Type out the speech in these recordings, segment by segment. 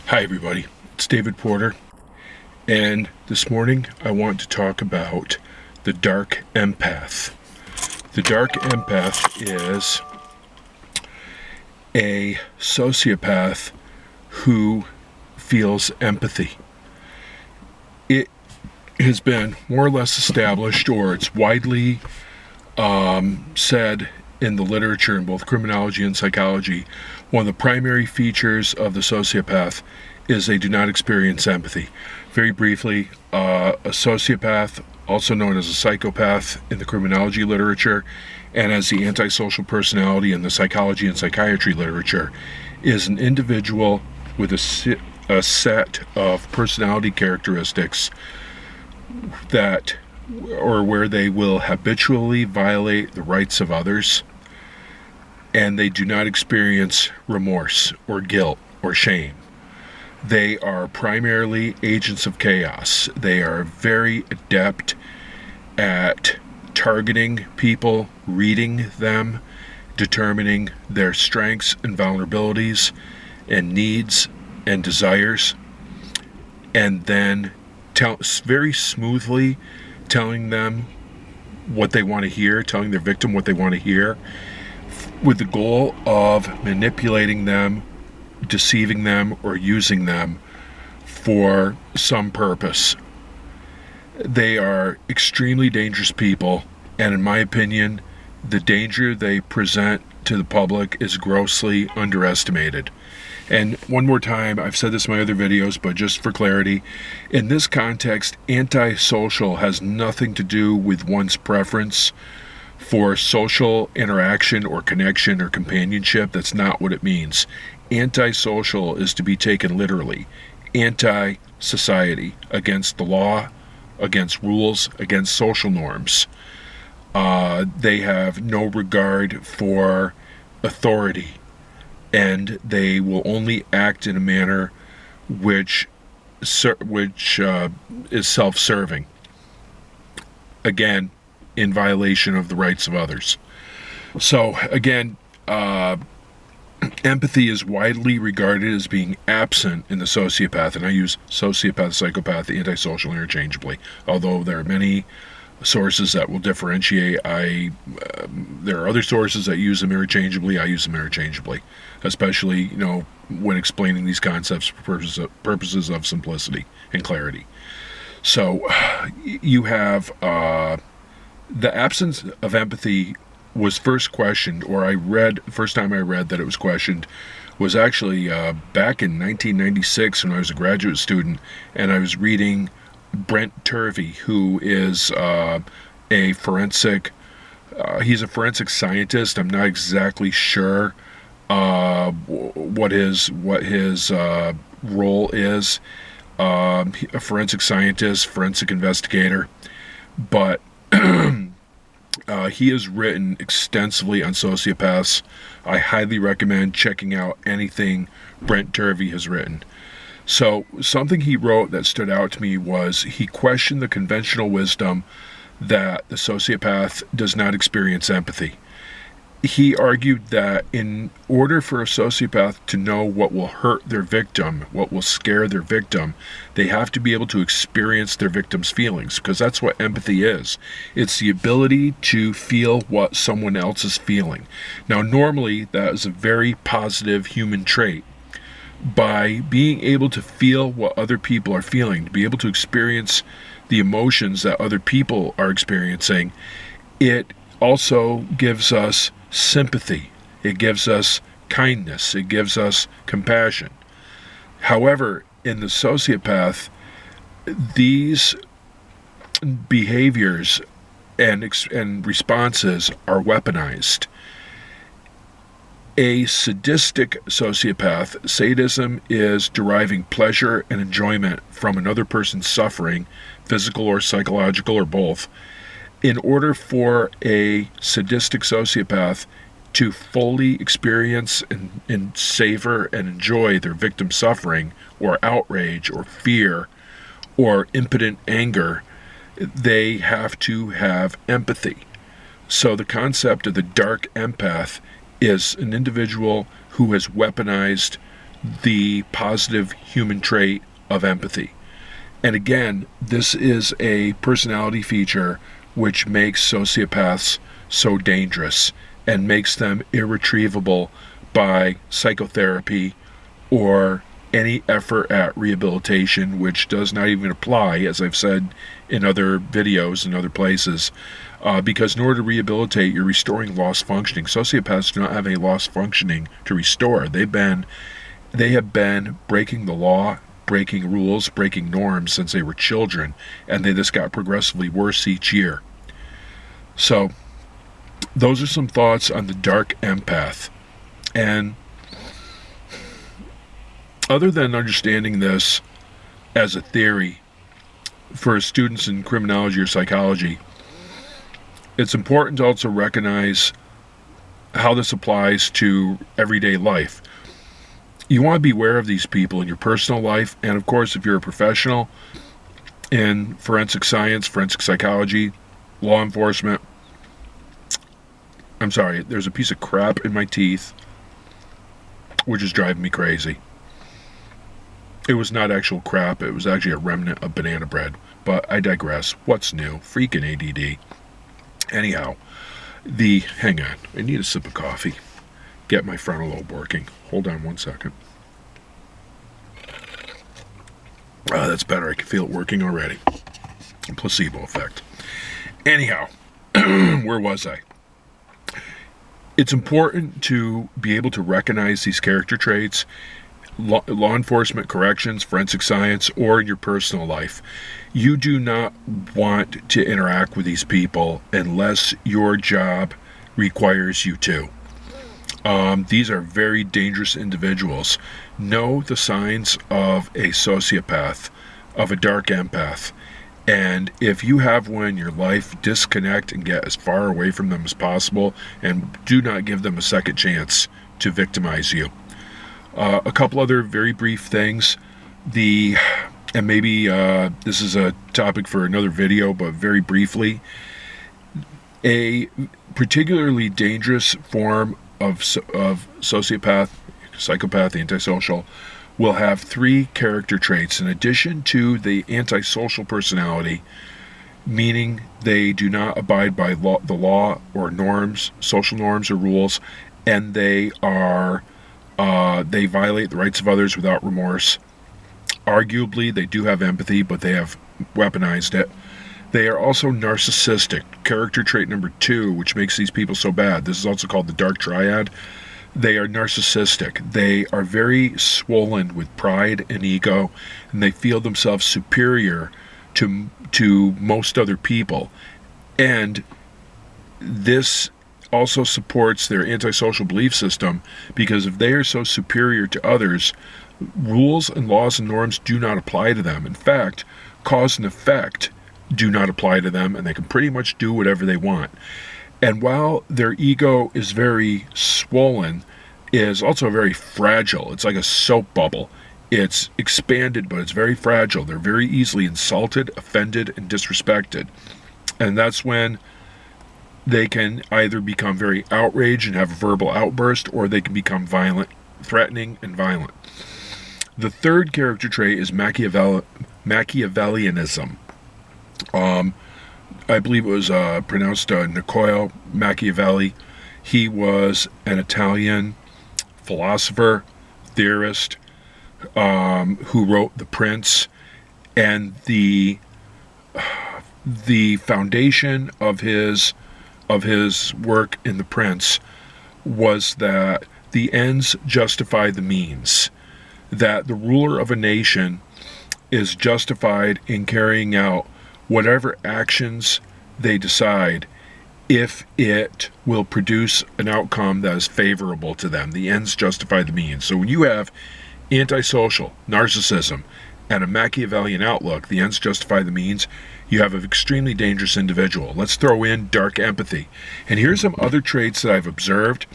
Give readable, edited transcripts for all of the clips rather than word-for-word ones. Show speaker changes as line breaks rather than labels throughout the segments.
Hi everybody, it's David Porter, and this morning I want to talk about the Dark Empath. The Dark Empath is a sociopath who feels empathy. It has been more or less established, or it's widely said in the literature in both criminology and psychology, one of the primary features of the sociopath is they do not experience empathy. Very briefly, a sociopath, also known as a psychopath in the criminology literature and as the antisocial personality in the psychology and psychiatry literature, is an individual with a set of personality characteristics that or where they will habitually violate the rights of others, and they do not experience remorse or guilt or shame. They are primarily agents of chaos. They are very adept at targeting people, reading them, determining their strengths and vulnerabilities and needs and desires, and then very smoothly telling them what they want to hear, telling their victim what they want to hear, with the goal of manipulating them, deceiving them, or using them for some purpose. They are extremely dangerous people, and in my opinion, the danger they present to the public is grossly underestimated. And one more time, I've said this in my other videos, but just for clarity, in this context, antisocial has nothing to do with one's preference for social interaction or connection or companionship. That's not what it means. Antisocial is to be taken literally. Anti-society, against the law, against rules, against social norms. They have no regard for authority, and they will only act in a manner which is self-serving. Again, in violation of the rights of others. So again, empathy is widely regarded as being absent in the sociopath, and I use sociopath, psychopath, antisocial interchangeably, although there are many sources that will differentiate. There are other sources that use them interchangeably. I use them interchangeably, especially when explaining these concepts for purposes of simplicity and clarity. So you have the absence of empathy was first questioned, or first time I read that it was questioned was actually back in 1996 when I was a graduate student, and I was reading Brent Turvey, who is a forensic scientist. I'm not exactly sure what his role is. A forensic scientist, forensic investigator, but he has written extensively on sociopaths. I highly recommend checking out anything Brent Turvey has written. So something he wrote that stood out to me was he questioned the conventional wisdom that the sociopath does not experience empathy. He argued that in order for a sociopath to know what will hurt their victim, what will scare their victim, they have to be able to experience their victim's feelings, because that's what empathy is. It's the ability to feel what someone else is feeling. Now, normally, that is a very positive human trait. By being able to feel what other people are feeling, to be able to experience the emotions that other people are experiencing, it also gives us sympathy. It gives us kindness. It gives us compassion. However, in the sociopath, these behaviors and responses are weaponized. A sadistic sociopath, sadism is deriving pleasure and enjoyment from another person's suffering, physical or psychological or both. In order for a sadistic sociopath to fully experience and savor and enjoy their victim's suffering or outrage or fear or impotent anger, they have to have empathy. So the concept of the dark empath is an individual who has weaponized the positive human trait of empathy. And again, this is a personality feature which makes sociopaths so dangerous and makes them irretrievable by psychotherapy or any effort at rehabilitation, which does not even apply, as I've said in other videos and other places, because in order to rehabilitate, you're restoring lost functioning. Sociopaths do not have any lost functioning to restore. They have been breaking the law, breaking rules, breaking norms since they were children, and they just got progressively worse each year. So, those are some thoughts on the Dark Empath. And other than understanding this as a theory for students in criminology or psychology, it's important to also recognize how this applies to everyday life. You want to be aware of these people in your personal life, and of course, if you're a professional in forensic science, forensic psychology, law enforcement. I'm sorry, there's a piece of crap in my teeth, which is driving me crazy. It was not actual crap, it was actually a remnant of banana bread. But I digress. What's new? Freaking ADD. Anyhow, hang on, I need a sip of coffee. Get my frontal lobe working. Hold on one second. That's better. I can feel it working already. Placebo effect. Anyhow, where was I? It's important to be able to recognize these character traits, law enforcement, corrections, forensic science, or in your personal life. You do not want to interact with these people unless your job requires you to. These are very dangerous individuals. Know the signs of a sociopath, of a dark empath. And if you have one in your life, disconnect and get as far away from them as possible, and do not give them a second chance to victimize you. A couple other very brief things. And maybe this is a topic for another video, but very briefly, a particularly dangerous form of sociopath, psychopath, antisocial, will have 3 character traits in addition to the antisocial personality, meaning they do not abide by the law or norms, social norms or rules, and they violate the rights of others without remorse. Arguably, they do have empathy, but they have weaponized it. They are also narcissistic. Character trait number 2, which makes these people so bad. This is also called the dark triad. They are narcissistic. They are very swollen with pride and ego, and they feel themselves superior to most other people. And this also supports their antisocial belief system, because if they are so superior to others, rules and laws and norms do not apply to them. In fact, cause and effect do not apply to them, and they can pretty much do whatever they want. And while their ego is very swollen, it is also very fragile. It's like a soap bubble. It's expanded, but it's very fragile. They're very easily insulted, offended, and disrespected. And that's when they can either become very outraged and have a verbal outburst, or they can become violent, threatening, and violent. The third character trait is Machiavellianism. I believe it was pronounced Niccolo Machiavelli. He was an Italian philosopher, theorist, who wrote The Prince, and the foundation of his work in The Prince was that the ends justify the means, that the ruler of a nation is justified in carrying out whatever actions they decide if it will produce an outcome that is favorable to them. The ends justify the means. So when you have antisocial, narcissism, and a Machiavellian outlook, the ends justify the means, you have an extremely dangerous individual. Let's throw in dark empathy. And here's some other traits that I've observed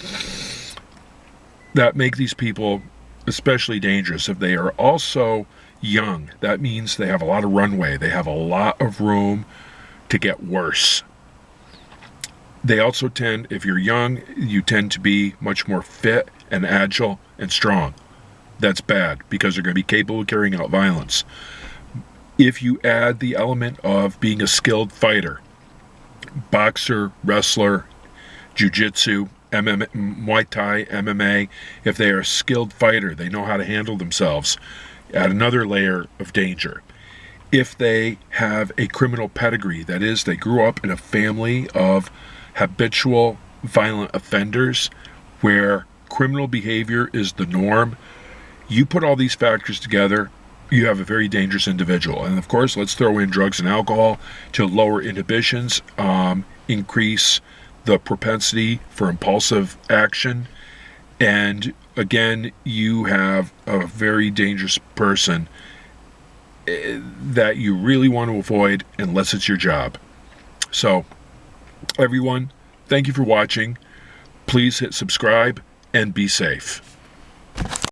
that make these people especially dangerous. If they are also young, that means they have a lot of runway. They have a lot of room to get worse. They also tend, if you're young, you tend to be much more fit and agile and strong. that's bad, because they're going to be capable of carrying out violence. If you add the element of being a skilled fighter, boxer, wrestler, jiu-jitsu, MMA, Muay Thai, MMA, if they are a skilled fighter, they know how to handle themselves, add another layer of danger. If they have a criminal pedigree, that is, they grew up in a family of habitual violent offenders where criminal behavior is the norm, you put all these factors together, you have a very dangerous individual. And of course, let's throw in drugs and alcohol to lower inhibitions, increase the propensity for impulsive action, and again, you have a very dangerous person that you really want to avoid unless it's your job. So, everyone, thank you for watching. Please hit subscribe and be safe.